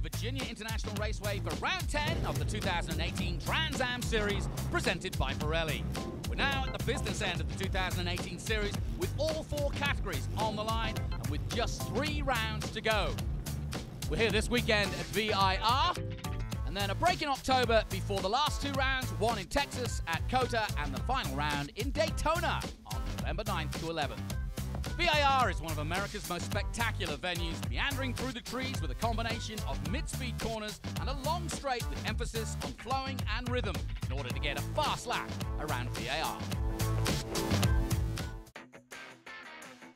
Virginia International Raceway for round 10 of the 2018 Trans Am Series presented by Pirelli. We're now at the business end of the 2018 series with all 4 categories on the line and with just 3 rounds to go. We're here this weekend at VIR, and then a break in October before the last 2 rounds, one in Texas at COTA and the final round in Daytona on November 9th to 11th. VIR is one of America's most spectacular venues, meandering through the trees with a combination of mid-speed corners and a long straight with emphasis on flowing and rhythm in order to get a fast lap around VIR.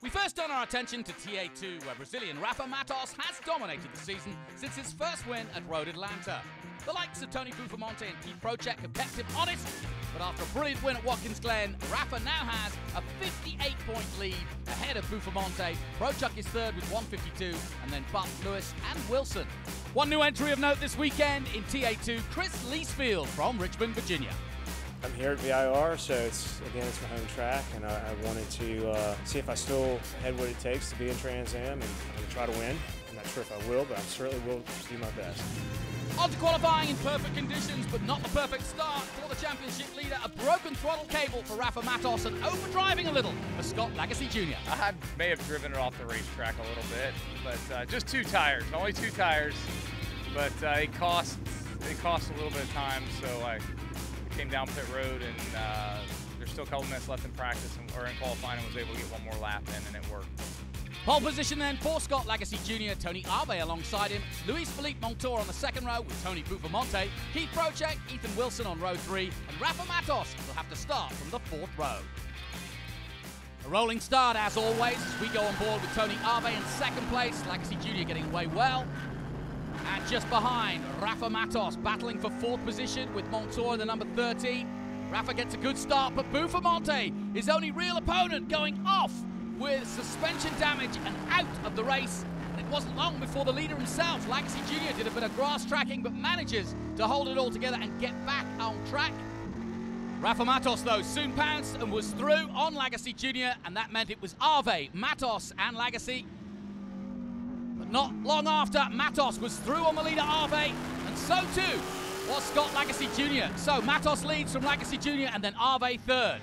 We first turn our attention to TA2, where Brazilian Rafa Matos has dominated the season since his first win at Road Atlanta. The likes of Tony Bufamonte and Keith Procek have kept him honest, but after a brilliant win at Watkins Glen, Rafa now has a 58-point lead ahead of Bufamonte. Procek is third with 152, and then Buck, Lewis and Wilson. One new entry of note this weekend in TA2, Chris Leesfield from Richmond, Virginia. I'm here at VIR, so it's my home track, and I wanted to see if I still had what it takes to be in Trans Am and try to win. I'm not sure if I will, but I certainly will do my best. On to qualifying in perfect conditions, but not the perfect start for the championship leader. A broken throttle cable for Rafa Matos and overdriving a little for Scott Lagasse Jr. I may have driven it off the racetrack a little bit, but just 2 tires, only 2 tires. But it cost a little bit of time, so I came down pit road, and there's still a couple minutes left in practice or in qualifying, and was able to get one more lap in, and it worked. Pole position then for Scott Lagasse Jr., Tony Arbe alongside him, Luis Felipe Montour on the second row with Tony Bufamonte, Keith Procek, Ethan Wilson on row 3, and Rafa Matos will have to start from the 4th row. A rolling start as always as we go on board with Tony Arbe in 2nd place, Lagasse Jr. getting away well. And just behind, Rafa Matos battling for 4th position with Montour in the number 13. Rafa gets a good start, but Bufamonte, his only real opponent, going off with suspension damage and out of the race. And it wasn't long before the leader himself, Lagasse Jr., did a bit of grass tracking, but manages to hold it all together and get back on track. Rafa Matos, though, soon pounced and was through on Lagasse Jr., and that meant it was Arve, Matos and Lagasse. But not long after, Matos was through on the leader Arve, and so too was Scott Lagasse Jr. So Matos leads from Lagasse Jr. and then Arve third.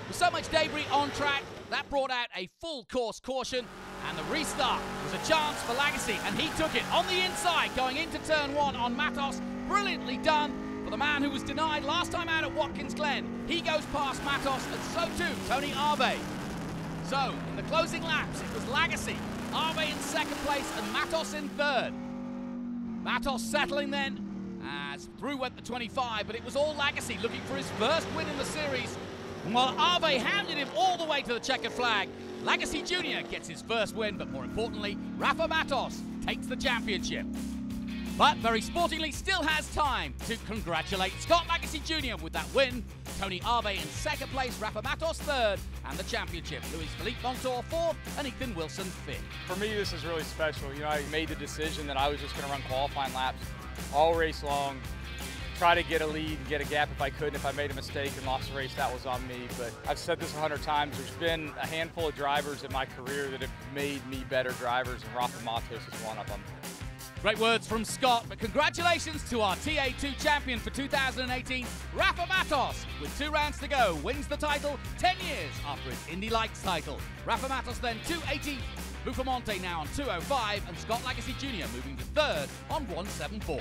With so much debris on track, that brought out a full course caution, and the restart was a chance for Lagasse, and he took it on the inside going into turn 1 on Matos. Brilliantly done for the man who was denied last time out at Watkins Glen. He goes past Matos, and so too Tony Arbe. So in the closing laps, it was Lagasse, Arbe in 2nd place and Matos in 3rd. Matos settling then as through went the 25, but it was all Lagasse looking for his first win in the series. And while Arve hounded him all the way to the checkered flag, Lagasse Jr. gets his first win, but more importantly, Rafa Matos takes the championship. But very sportingly still has time to congratulate Scott Lagasse Jr. with that win, Tony Arbe in 2nd place, Rafa Matos 3rd, and the championship, Luis Felipe Montour 4th, and Ethan Wilson 5th. For me, this is really special. You know, I made the decision that I was just going to run qualifying laps all race long, try to get a lead, get a gap if I could. If I made a mistake and lost the race, that was on me. But I've said this 100 times, there's been a handful of drivers in my career that have made me better drivers, and Rafa Matos is one of them. Great words from Scott, but congratulations to our TA2 champion for 2018, Rafa Matos. With 2 rounds to go, wins the title 10 years after his Indy Lights title. Rafa Matos then 280, Bufamonte now on 205, and Scott Lagasse Jr. moving to 3rd on 174.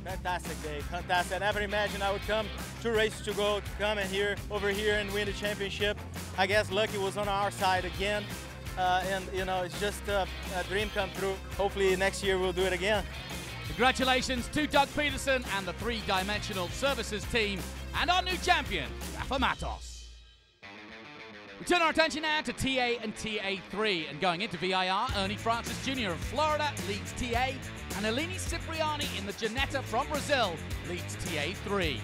Fantastic day, fantastic. I never imagined I would come 2 races to go, to come over here and win the championship. I guess lucky was on our side again. And you know, it's just a dream come true. Hopefully next year we'll do it again. Congratulations to Doug Peterson and the 3-dimensional services team, and our new champion, Rafa Matos. We turn our attention now to TA and TA3, and going into VIR, Ernie Francis Jr. of Florida leads TA, and Eleni Cipriani in the Ginetta from Brazil leads TA3.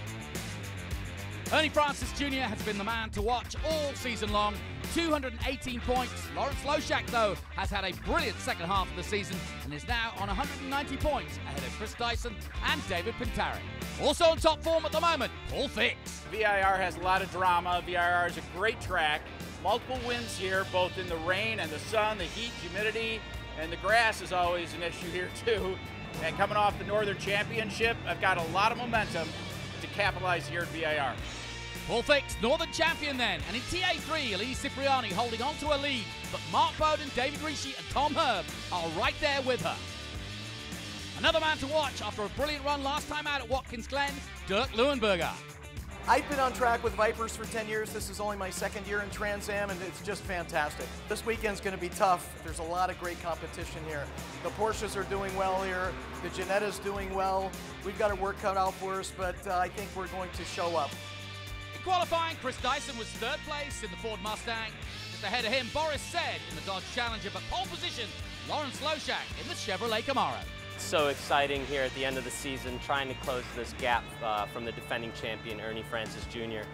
Ernie Francis Jr. has been the man to watch all season long. 218 points. Lawrence Loshak, though, has had a brilliant second half of the season and is now on 190 points ahead of Chris Dyson and David Pintari. Also in top form at the moment, Paul Fix. VIR has a lot of drama. VIR is a great track. Multiple wins here, both in the rain and the sun, the heat, humidity, and the grass is always an issue here too. and coming off the Northern Championship, I've got a lot of momentum to capitalize here at VIR. Paul Fix, Northern champion then, and in TA3, Elise Cipriani holding on to a lead, but Mark Bowden, David Ricci and Tom Herb are right there with her. Another man to watch after a brilliant run last time out at Watkins Glen, Dirk Leuenberger. I've been on track with Vipers for 10 years. This is only my second year in Trans Am, and it's just fantastic. This weekend's going to be tough. There's a lot of great competition here. The Porsches are doing well here. The Ginetta's doing well. We've got our work cut out for us, but I think we're going to show up. In qualifying, Chris Dyson was third place in the Ford Mustang. Just ahead of him, Boris Said in the Dodge Challenger, but pole position, Lawrence Loshak in the Chevrolet Camaro. So exciting here at the end of the season, trying to close this gap from the defending champion, Ernie Francis Jr.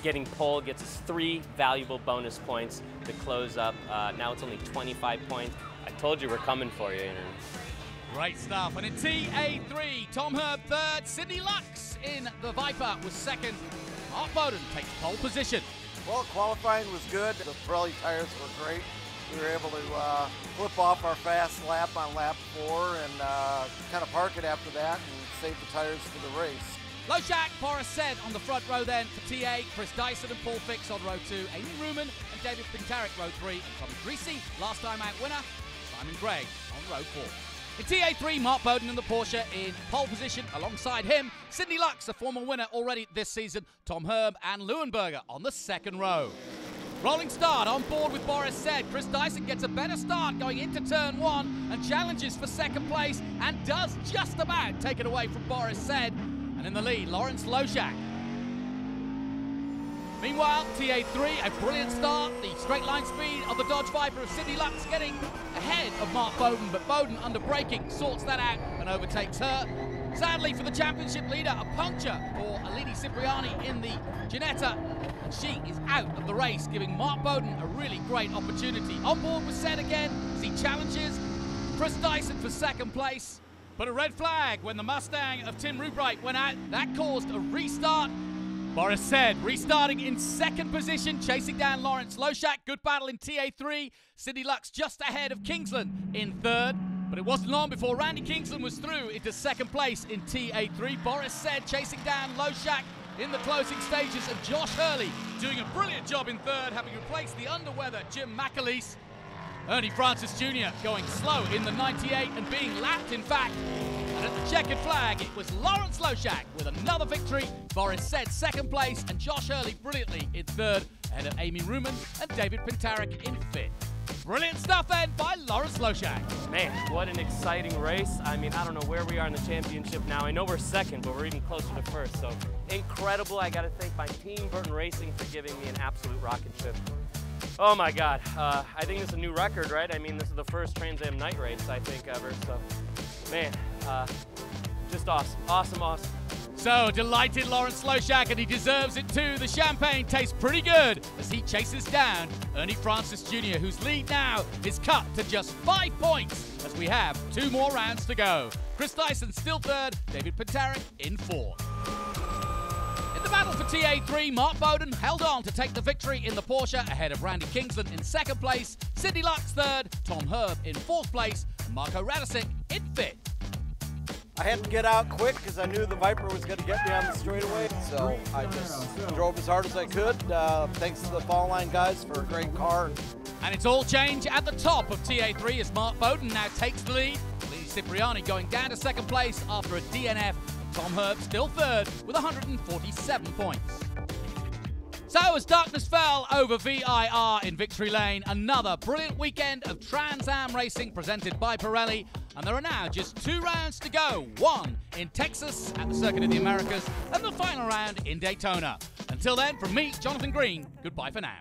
Getting pole gets us 3 valuable bonus points to close up. Now it's only 25 points. I told you we're coming for you, Ernie. Great stuff. And in TA3, Tom Herb third, Sidney Lux in the Viper was second. Mark Bowden takes pole position. Well, qualifying was good. The Pirelli tires were great. We were able to flip off our fast lap on lap 4 and kind of park it after that and save the tires for the race. Loshak, Boris Said on the front row then for TA, Chris Dyson and Paul Fix on row 2, Amy Ruman and David Pintarek row 3, and Tommy Greasy, last time out winner, Simon Gregg on row 4. In TA3, Mark Bowden in the Porsche in pole position. Alongside him, Sidney Lux, a former winner already this season, Tom Herb and Leuenberger on the second row. Rolling start on board with Boris Said. Chris Dyson gets a better start going into turn 1 and challenges for second place and does just about take it away from Boris Said. And in the lead, Lawrence Loshak. Meanwhile, TA3, a brilliant start. The straight line speed of the Dodge Viper of Sidney Lux getting ahead of Mark Bowden, but Bowden under braking sorts that out and overtakes her. Sadly for the championship leader, a puncture for Eleni Cipriani in the Ginetta, and she is out of the race, giving Mark Bowden a really great opportunity. On board was Said again as he challenges Chris Dyson for second place, but a red flag when the Mustang of Tim Rubright went out. That caused a restart. Boris Said restarting in second position, chasing down Lawrence Loshak. Good battle in TA3. Sidney Lux just ahead of Kingsland in third. But it wasn't long before Randy Kingsland was through into second place in TA3. Boris Said chasing down Loshak in the closing stages, and Josh Hurley doing a brilliant job in third, having replaced the underweather Jim McAleese. Ernie Francis Jr. going slow in the 98 and being lapped, in fact. And at the checkered flag, it was Lawrence Loshak with another victory. Boris Said second place, and Josh Hurley brilliantly in third, ahead of Amy Ruman and David Pintarek in fifth. Brilliant stuff then by Lawrence Loshak. Man, what an exciting race. I mean, I don't know where we are in the championship now. I know we're second, but we're even closer to first. So incredible. I got to thank my team, Burton Racing, for giving me an absolute rocket ship. Oh my God, I think this is a new record, right? I mean, this is the first Trans Am night race, I think, ever. So, man, just awesome, awesome, awesome. So delighted Lawrence Loshak, and he deserves it too. The champagne tastes pretty good as he chases down Ernie Francis Jr., whose lead now is cut to just 5 points as we have 2 more rounds to go. Chris Dyson still third, David Pintarek in fourth. In the battle for TA3, Mark Bowden held on to take the victory in the Porsche ahead of Randy Kingsland in second place, Sidney Lux third, Tom Herb in fourth place, and Marco Radicic in fifth. I had to get out quick because I knew the Viper was going to get me on the straightaway, so I just drove as hard as I could. Thanks to the fall line guys for a great car. And it's all change at the top of TA3 as Mark Bowden now takes the lead. Eleni Cipriani going down to second place after a DNF. Tom Herb still third with 147 points. So as darkness fell over VIR in Victory Lane, another brilliant weekend of Trans Am racing presented by Pirelli. And there are now just 2 rounds to go. One in Texas at the Circuit of the Americas, and the final round in Daytona. Until then, from me, Jonathan Green, goodbye for now.